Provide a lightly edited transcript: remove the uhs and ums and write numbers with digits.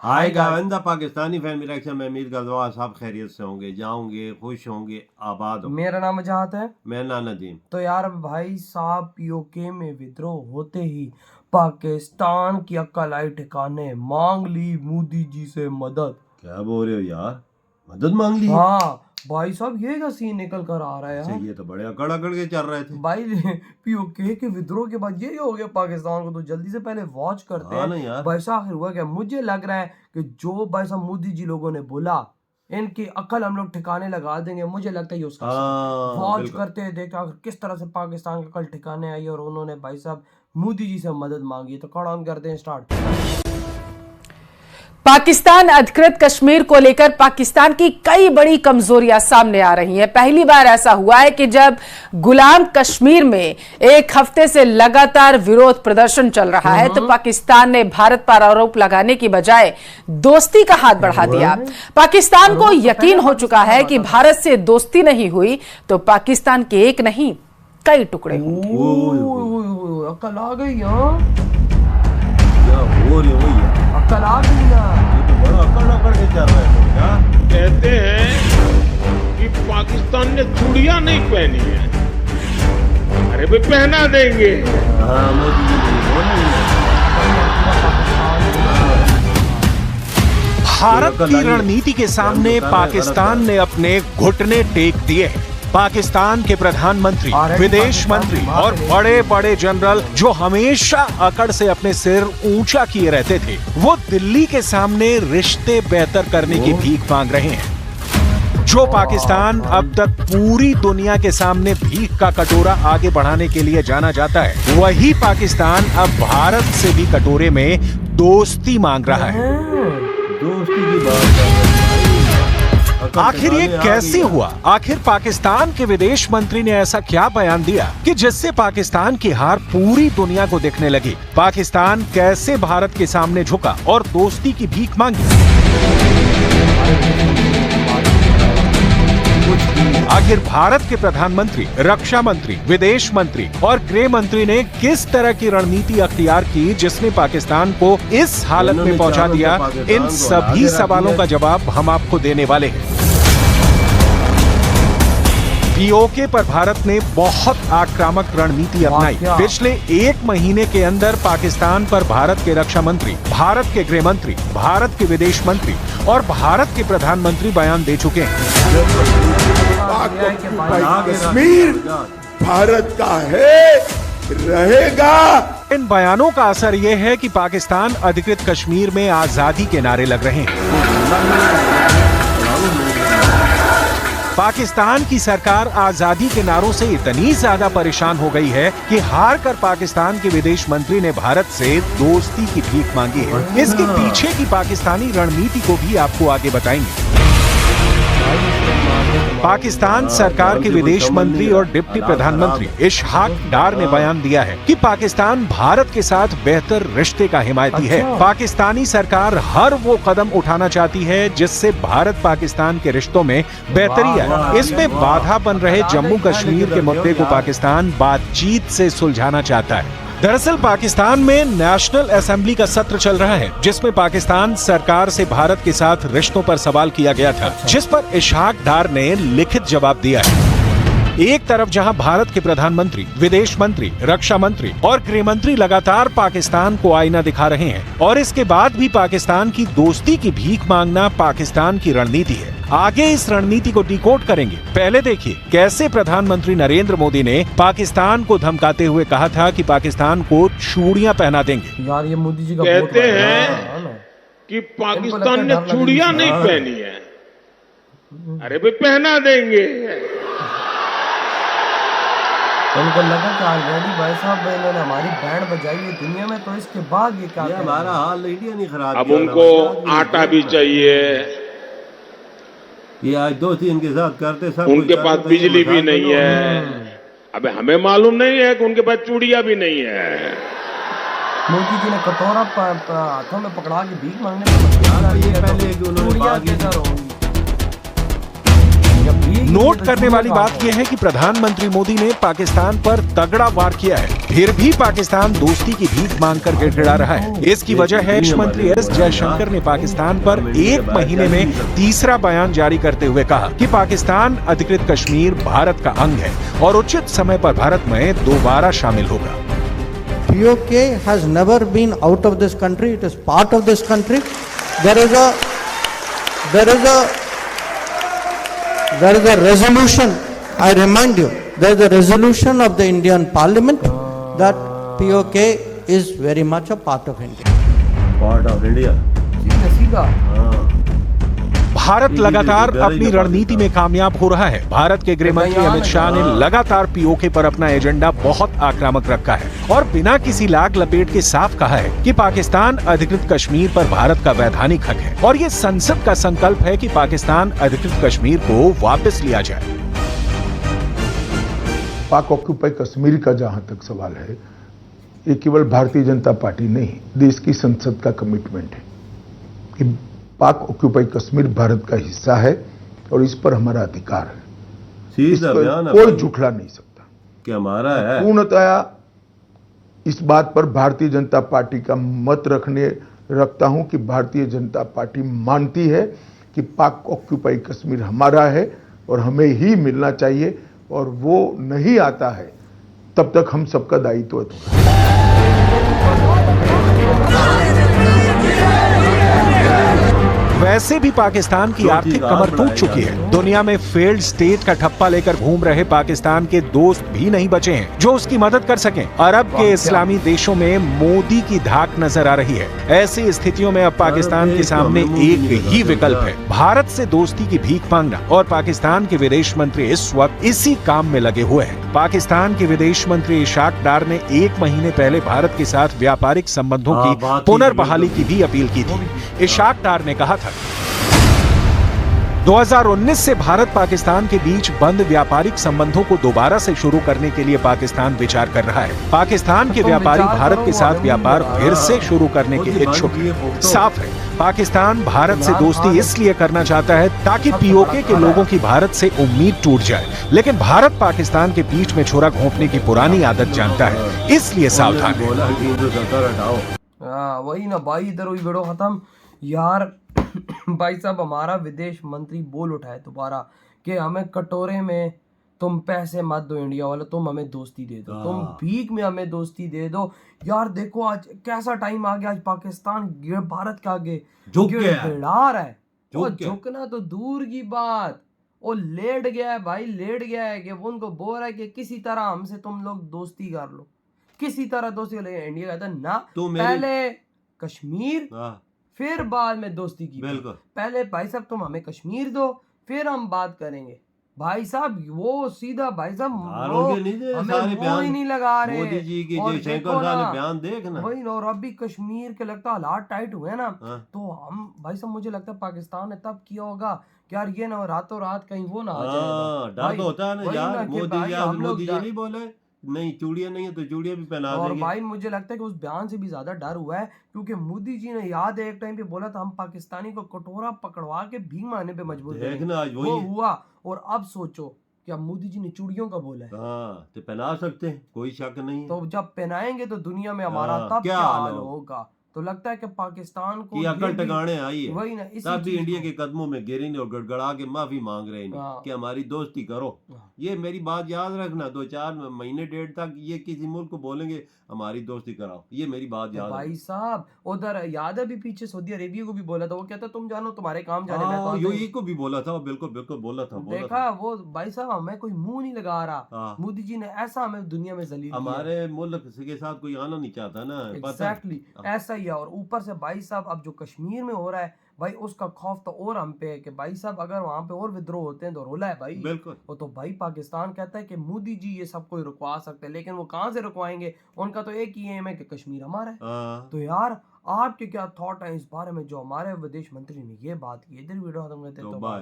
हाय गाविंदा, Pakistani family reaction में उम्मीद करता हूँ सब खैरियत से होंगे, जाओगे, खुश होंगे, आबाद होंगे। मेरा नाम वजाहत है। मैं ना नदीम। तो यार भाई साहब, पीओके में विद्रोह होते ही पाकिस्तान की अक्ल आई ठिकाने, मांग ली मोदी जी से मदद। क्या बोल रहे हो यार, मदद मांग ली? हाँ भाई साहब, ये का सीन निकल कर आ रहा है यार। ये तो बड़े अकड़ अकड़ के चल रहे थे भाई पीओके के विद्रोह के बाद ये हो गया पाकिस्तान को, तो जल्दी से पहले वॉच करते हाँ हैं ना यार। भाई साहब आखिर हुआ क्या। मुझे लग रहा है कि जो भाई साहब मोदी जी लोगों ने बोला, इनकी अकल हम लोग ठिकाने लगा देंगे। मुझे लगता है ये उसका वॉच करते हैं, देखा किस तरह से पाकिस्तान की अकल ठिकाने आई और उन्होंने भाई साहब मोदी जी से मदद मांगी। तो कौन ऑन करते हैं स्टार्ट। पाकिस्तान अधिकृत कश्मीर को लेकर पाकिस्तान की कई बड़ी कमजोरियां सामने आ रही हैं। पहली बार ऐसा हुआ है कि जब गुलाम कश्मीर में एक हफ्ते से लगातार विरोध प्रदर्शन चल रहा है तो पाकिस्तान ने भारत पर आरोप लगाने की बजाय दोस्ती का हाथ बढ़ा दिया। पाकिस्तान को यकीन हो चुका है कि भारत से दोस्ती नहीं हुई तो पाकिस्तान के एक नहीं कई टुकड़े होंगे। अकल आ गई। हाँ अकल आ गई ना, ये तो बड़ा अकड़ अकड़ के चल रहे थे यार। कहते हैं कि पाकिस्तान ने चूड़ियां नहीं पहनी है, अरे भाई पहना देंगे। हाँ, मोदी जी ने बोला भारत की रणनीति के सामने पाकिस्तान ने अपने घुटने टेक दिए हैं। पाकिस्तान के प्रधानमंत्री, विदेश मंत्री और बड़े बड़े जनरल जो हमेशा अकड़ से अपने सिर ऊंचा किए रहते थे, वो दिल्ली के सामने रिश्ते बेहतर करने की भीख मांग रहे हैं। जो पाकिस्तान अब तक पूरी दुनिया के सामने भीख का कटोरा आगे बढ़ाने के लिए जाना जाता है, वही पाकिस्तान अब भारत से भी कटोरे में दोस्ती मांग रहा है। दोस्ती की बात। आखिर ये कैसे हुआ? आखिर पाकिस्तान के विदेश मंत्री ने ऐसा क्या बयान दिया कि जिससे पाकिस्तान की हार पूरी दुनिया को दिखने लगी? पाकिस्तान कैसे भारत के सामने झुका और दोस्ती की भीख मांगी? आखिर भारत के प्रधानमंत्री, रक्षा मंत्री, विदेश मंत्री और गृह मंत्री ने किस तरह की रणनीति अख्तियार की जिसने पाकिस्तान को इस हालत में पहुंचा दिया? इन सभी सवालों का जवाब हम आपको देने वाले हैं। पीओके पर भारत ने बहुत आक्रामक रणनीति अपनाई। पिछले एक महीने के अंदर पाकिस्तान पर भारत के रक्षा मंत्री, भारत के गृह मंत्री, भारत के विदेश मंत्री और भारत के प्रधानमंत्री बयान दे चुके हैं। कश्मीर भारत का है, रहेगा। इन बयानों का असर यह है कि पाकिस्तान अधिकृत कश्मीर में आजादी के नारे लग रहे हैं। पाकिस्तान की सरकार आजादी के नारों से इतनी ज्यादा परेशान हो गई है कि हार कर पाकिस्तान के विदेश मंत्री ने भारत से दोस्ती की भीख मांगी है। इसके पीछे की पाकिस्तानी रणनीति को भी आपको आगे बताएंगे। पाकिस्तान सरकार के विदेश मंत्री और डिप्टी प्रधानमंत्री इशहाक डार ने बयान दिया है कि पाकिस्तान भारत के साथ बेहतर रिश्ते का हिमायती है। पाकिस्तानी सरकार हर वो कदम उठाना चाहती है जिससे भारत पाकिस्तान के रिश्तों में बेहतरी आए। इसमें बाधा बन रहे जम्मू कश्मीर के मुद्दे को पाकिस्तान बातचीत से सुलझाना चाहता है। दरअसल पाकिस्तान में नेशनल असेंबली का सत्र चल रहा है जिसमें पाकिस्तान सरकार से भारत के साथ रिश्तों पर सवाल किया गया था, जिस पर इशहाक डार ने लिखित जवाब दिया है। एक तरफ जहां भारत के प्रधानमंत्री, विदेश मंत्री, रक्षा मंत्री और गृह मंत्री लगातार पाकिस्तान को आईना दिखा रहे हैं और इसके बाद भी पाकिस्तान की दोस्ती की भीख मांगना पाकिस्तान की रणनीति है। आगे इस रणनीति को डिकोड करेंगे। पहले देखिए कैसे प्रधानमंत्री नरेंद्र मोदी ने पाकिस्तान को धमकाते हुए कहा था कि पाकिस्तान को चूड़ियां पहना देंगे। यार ये मोदी जी का कहते हैं कि पाकिस्तान ने चूड़ियां नहीं पहनी है, अरे भाई पहना देंगे। उनको लगा कि ऑलरेडी भाई साहब इन्होंने हमारी बैंड बजाई है दुनिया में, तो इसके बाद ये क्या हमारा हाल इंडिया नहीं खराब। अब उनको आटा भी चाहिए, ये आज दोस्ती इनके साथ करते सब। उनके पास बिजली भी नहीं है। अबे हमें मालूम नहीं है कि उनके पास चूड़ियां भी नहीं है। मोदी जी ने कटोरा हाथों में पकड़ा के भीख मांगने नोट करने वाली बात यह है कि प्रधानमंत्री मोदी ने पाकिस्तान पर तगड़ा वार किया है। फिर भी पाकिस्तान दोस्ती की भीख मांगकर गिड़गिड़ा रहा है। इसकी वजह है विदेश मंत्री एस जयशंकर ने पाकिस्तान पर 1 महीने में तीसरा बयान जारी करते हुए कहा कि पाकिस्तान अधिकृत कश्मीर भारत का अंग है और उचित समय पर भारत में दोबारा शामिल होगा। POK has never been out of this country. It is part of this country. There is a resolution. I remind you, there is a resolution of the Indian Parliament that POK is very much a part of India. Part of India. सीधा भारत लगातार अपनी रणनीति में कामयाब हो रहा है। भारत के गृह मंत्री अमित शाह ने लगातार पीओके पर अपना एजेंडा बहुत आक्रामक रखा है और बिना किसी लाग लपेट के साफ कहा है कि पाकिस्तान अधिकृत कश्मीर पर भारत का वैधानिक हक है और ये संसद का संकल्प है कि पाकिस्तान अधिकृत कश्मीर को वापस लिया जाए। पाक ऑक्यूपाई कश्मीर का जहां तक सवाल है, ये केवल भारतीय जनता पार्टी नहीं, देश की संसद का कमिटमेंट है कि पाक ऑक्यूपाई कश्मीर भारत का हिस्सा है और इस पर हमारा अधिकार है। इस पर कोई झुठला नहीं सकता कि हमारा है। पूर्णतया इस बात पर भारतीय जनता पार्टी का मत रखता हूं कि भारतीय जनता पार्टी मानती है कि पाक ऑक्यूपाई कश्मीर हमारा है और हमें ही मिलना चाहिए, और वो नहीं आता है तब तक हम सबका दायित्व है। वैसे भी पाकिस्तान की आर्थिक कमर टूट चुकी है। दुनिया में फेल्ड स्टेट का ठप्पा लेकर घूम रहे पाकिस्तान के दोस्त भी नहीं बचे हैं जो उसकी मदद कर सकें। अरब के इस्लामी देशों में मोदी की धाक नजर आ रही है। ऐसी स्थितियों में अब पाकिस्तान के सामने एक ही विकल्प है, भारत से दोस्ती की भीख मांगना, और पाकिस्तान के विदेश मंत्री इस वक्त इसी काम में लगे हुए हैं। पाकिस्तान के विदेश मंत्री इशाक डार ने 1 महीने पहले भारत के साथ व्यापारिक संबंधों की पुनर्बहाली की भी अपील की थी। इशाक डार ने कहा था 2019 से भारत पाकिस्तान के बीच बंद व्यापारिक संबंधों को दोबारा से शुरू करने के लिए पाकिस्तान विचार कर रहा है। पाकिस्तान के व्यापारी भारत के साथ व्यापार फिर से शुरू करने के इच्छुक हैं। साफ है, पाकिस्तान भारत से दोस्ती इसलिए करना चाहता है ताकि पीओके के लोगों की भारत से उम्मीद टूट जाए, लेकिन भारत पाकिस्तान के पीठ में छुरा घोंपने की पुरानी आदत जानता है, इसलिए सावधान है। वही ना भाई, इधर वही वीडियो खत्म यार। भाई साहब, हमारा विदेश मंत्री बोल उठाए दोबारा कि हमें कटोरे में तुम पैसे मत दो इंडिया वाले, तुम हमें दोस्ती दे दो, तुम भीख में हमें दोस्ती दे दो। यार देखो आज कैसा टाइम आ गया, आज पाकिस्तान भारत के आगे गिड़गिड़ा रहा है। और झुकना तो दूर की बात, वो लेट गया है भाई, लेट गया है कि वो उनको बोल रहा है कि किसी तरह हमसे तुम लोग दोस्ती कर लो, किसी तरह दोस्ती कर लो। इंडिया कहता है ना, पहले कश्मीर फिर बाद में दोस्ती की। पहले भाई साहब तुम हमें कश्मीर दो, फिर हम बात करेंगे। भाई साहब वो सीधा भाई साहब हमें वो ही नहीं लगा रहे। मोदी जी की और जयशंकर साहब ने बयान देखना वही ना, और अभी कश्मीर के लगता हालात टाइट हुए ना, तो हम भाई साहब मुझे लगता है पाकिस्तान ने तब किया होगा कि यार ये ना रातों रात कहीं वो ना आ जाए। डर तो होता है ना यार, मोदी जी नहीं बोले नहीं चूड़ियां नहीं है तो चूड़ियां भी पहना देंगे। और भाई मुझे लगता है कि उस बयान से भी ज्यादा डर हुआ है, क्योंकि मोदी जी ने याद है एक टाइम पे बोला था हम पाकिस्तानी को कटोरा पकड़वा के भीख मांगने पे मजबूर करेंगे, वो हुआ। और अब सोचो कि अब मोदी जी ने चूड़ियों का बोला है, तो पहना सकते हैं, कोई शक नहीं। तो जब पहनाएंगे तो दुनिया में हमारा तब क्या हाल होगा। तो लगता है कि पाकिस्तान को अकल टकाने आई है, वही ना, तब भी इंडिया के कदमों में गिरे नहीं और गड़गड़ा के माफी मांग रहे हैं कि हमारी दोस्ती करो। ये मेरी बात याद रखना, 2-4 महीने डेढ़ तक ये किसी मुल्क को बोलेंगे हमारी दोस्ती कराओ, ये मेरी बात याद भाई साहब। उधर याद है भी पीछे सऊदी अरेबिया को भी बोला था, वो कहता तुम जानो तुम्हारे काम जाने, यूएई को भी बोला था, बिल्कुल बिल्कुल बोला था। देखा वो भाई साहब, हमें कोई मुंह नहीं लगा रहा। मोदी जी ने ऐसा हमें दुनिया में जलील, हमारे मुल्क के साथ कोई आना नहीं चाहता ना। एग्जैक्टली ऐसा ही है। और ऊपर से भाई साहब अब जो कश्मीर में हो रहा है भाई, उसका खौफ तो और हम पे है कि भाई साहब अगर वहां पे और विद्रोह होते हैं तो रोला है भाई। बिल्कुल। वो तो भाई पाकिस्तान कहता है कि मोदी जी ये सब कोई रुकवा सकते हैं, लेकिन वो कहां से रुकवाएंगे? उनका तो एक ही एम है कि कश्मीर हमारा है। तो यार आपके क्या थॉट है इस बारे में जो हमारे विदेश मंत्री ने ये बात की? इधर वीडियो खत्म करते हैं तो बाय।